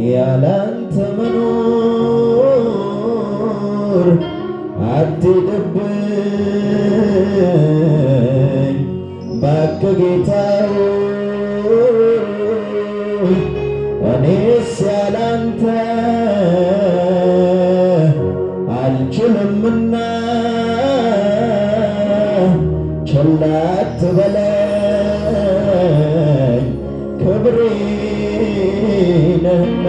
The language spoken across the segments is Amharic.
ያላንተ መኖር አትሂድብኝ እባክህ ጌታ ሆይ እኔስ ያላንተ አልችልምና ችላ አትበለኝ ክብሬ ነህና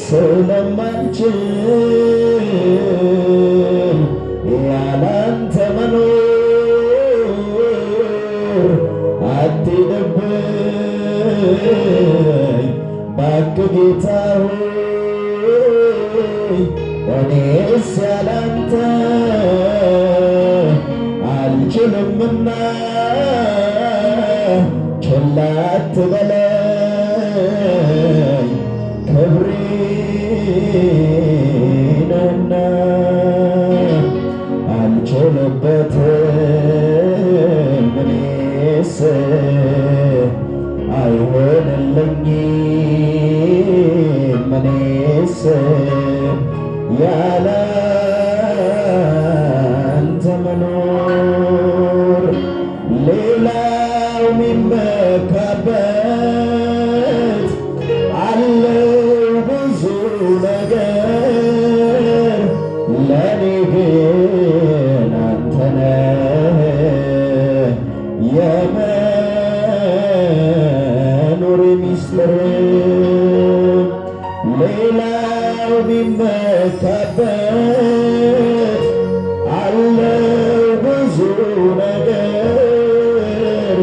ስለማልችል ያላንተ መኖር አትሂድብኝ እባክህ ጌታ ሆይ እኔስ ያላንተ አልችልምና ችላ አትበለኝ ክብሬ ነህና አልችልበትም እኔስ አይሆንልኝም እኔስ ያላንተ መኖር ሌላው ሚመካበት አለው ብዙ ነገር ለኔ ግን አንተ ነህ የመኖሬ ሚስጥር ሌላው ሚመካበት አለው ብዙ ነገር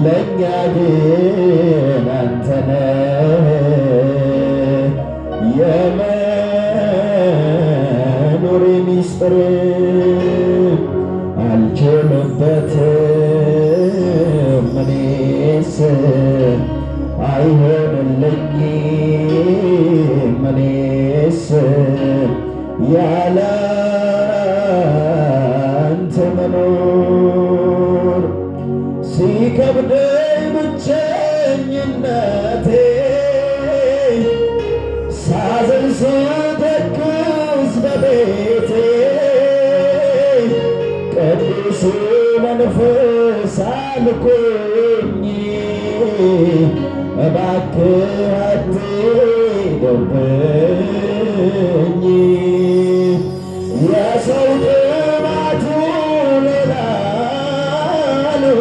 ለእኛ ግን አንተ ነህ የመኖሬ ሚስጥር አልችልበትም እኔስ አይሆንልኝም እኔስ ያላንተ መኖር ሲከብደኝ ብቸኝነቴ ሳዝን ስተክዝ በቤቴ ቅዱስ መንፈስ አልኮኝ እባክህ አትሂድብኝ የሰው ጥማቱ ሌላ ነው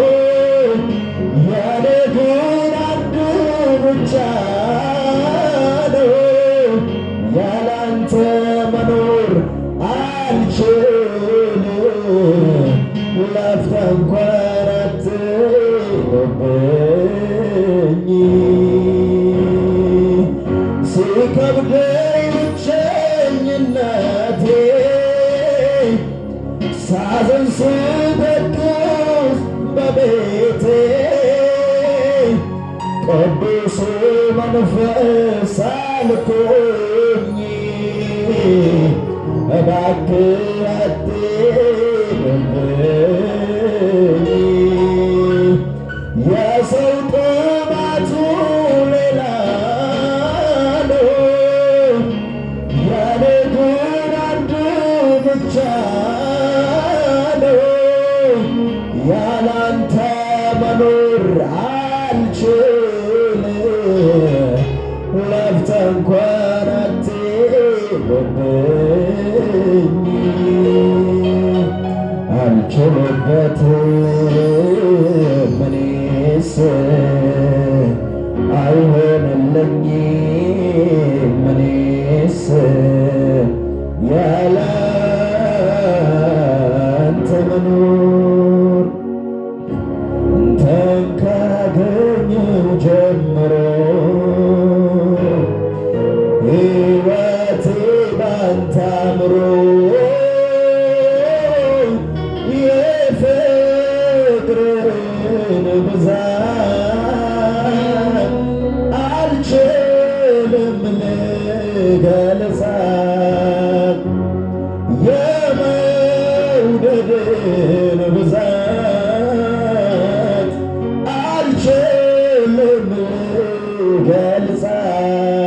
የኔ ግን አንድ ብቻ ነው ያላንተ መኖር አልችልም ላፍታ እንኳን አትሂድብኝ ሲከብደኝ ብቸኝነቴ ሳዝን ስተክዝ በቤቴ ቅዱስ መንፈስ አልኮኝ እባክህ አትሂድብኝ የሰው ጥማቱ ሌላ ነው የኔ ግን አንድ ብቻ ነው ያላንተ መኖር አልችልም ላፍታ እንኳን አትሂድብኝ አልችልበትም እኔስ አይሆንልኝም እኔስ ያላንተ መኖር አንተን ካገኘሁ ጀምሮ ሕይወቴ ባንተ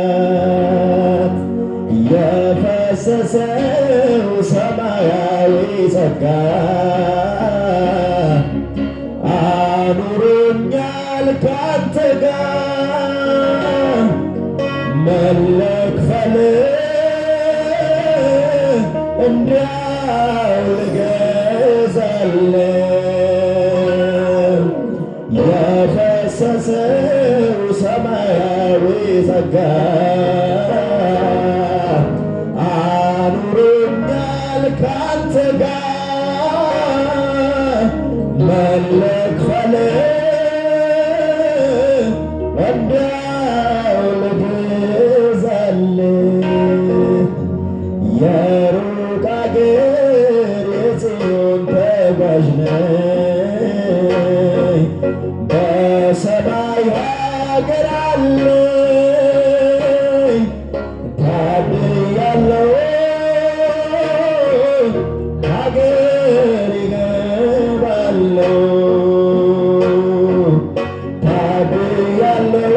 ሊገልጻት የፈሰሰው ሰማያዊ ጸጋ አኑሮኛል ካንተ ጋር መለክፈል እንዲያው ልገዛለው የፈሰሰው ሰማያዊ ጸጋ አኑሮኛል ካንተ ጋር መለክፈል እንዲያው ልገዛለው የሩቅ አገር የጽዮን ተጓዥ ነኝ በሰማይ ሀገር አለኝ ታድያለሁ ሀገር ይገባለሁ ታድያለሁ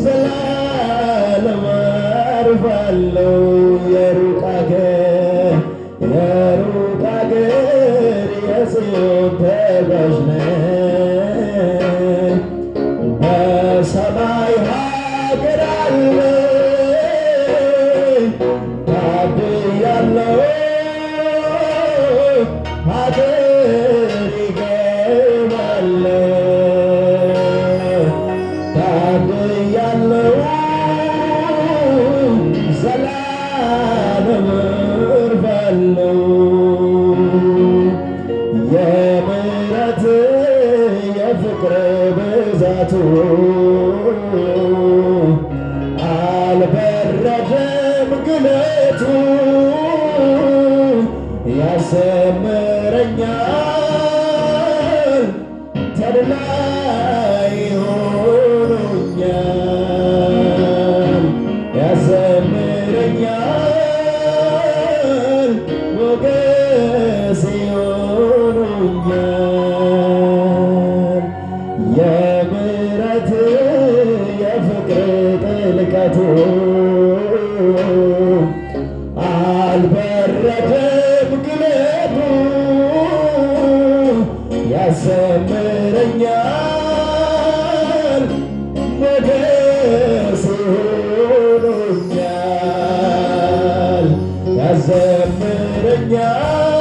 ዘላለም አርፋለሁ የሩቅ አገር የጽዮን ተጓዥ ነኝ በሰማይ ሀገር አለኝ ታድያለሁ ሀገር ይገባለሁ ታድያለሁ ዘላለም አርፋለሁ የምሕረት የፍቅር ብዛቱ አልበረደም ግለቱ ያሰምረኛል ተድላይ ሆኖኛል ያሰምረኛል ሞገስ ሆኖኛል የምሕረት የፍቅር ጥልቀቱ አልበረደም ግለቱ ያሰምረኛል ሞገስ ሆኖኛል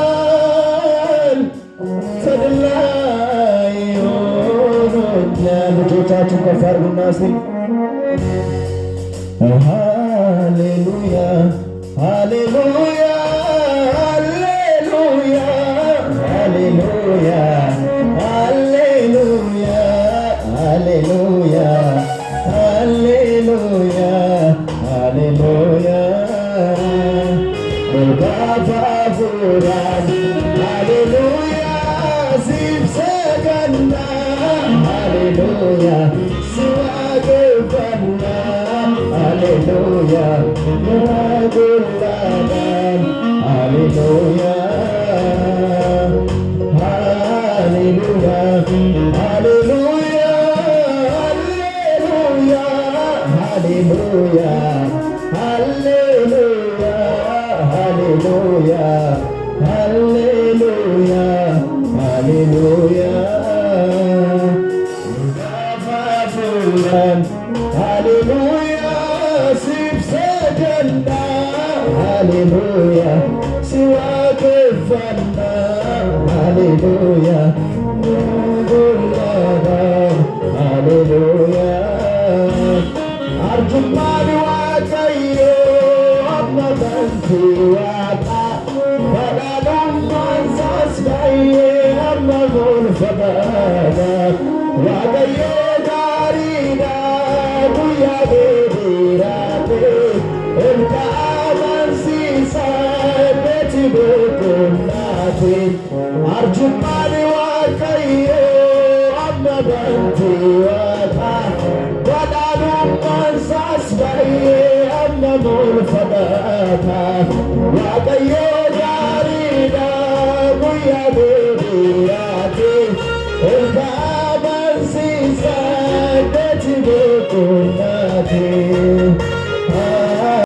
ያዘምረኛል ተድላይ ሆኖኛል። ልጆቻችሁ ከፍ አድርጉና እስቲ ሃሌሉያ ሃሌሉያ ሃሌሉያ ሃሌሉያ ሃሌሉያ ሃሌሉያ ሃሌሉያ ሃሌሉያ በጋፋፉራን ሃሌሉያ ሲብሰገና ሃሌሉያ ሲዋገፈና ሃሌሉያ ጉላዳን ሃሌሉያ ሃሌሉያ ሃሌሉያ ሃሌሉያ ሃሌሉያ ሃሌሉያ ሃሌሉያ ሃሌሉያ ጋፋፉራን ሃሌሉያ ሲብሰገና ሃሌሉያ ሲዋገፈና ሃሌሉያ ጉላዳ ሃሌሉያ አርጁማን ዋቀዮ አመመንቲ ዋቃ በዳሉማን ሳስጋዬ አመሙን ፈበዳ ዋቀዮ ጋሪዳ ጉያ ቤቢራቴ እንካ አመንሲሳነት ብቁናቴ አርጁማን ዋቀዮ አመመንቲ ዋቃ በዳሉማን ሳስጋዬ አመሙን ፈበዳ ዋቀዮ ጋሪዳ ጉያ ቤቢራቴ እንካ አመንሲሳነት እናቴ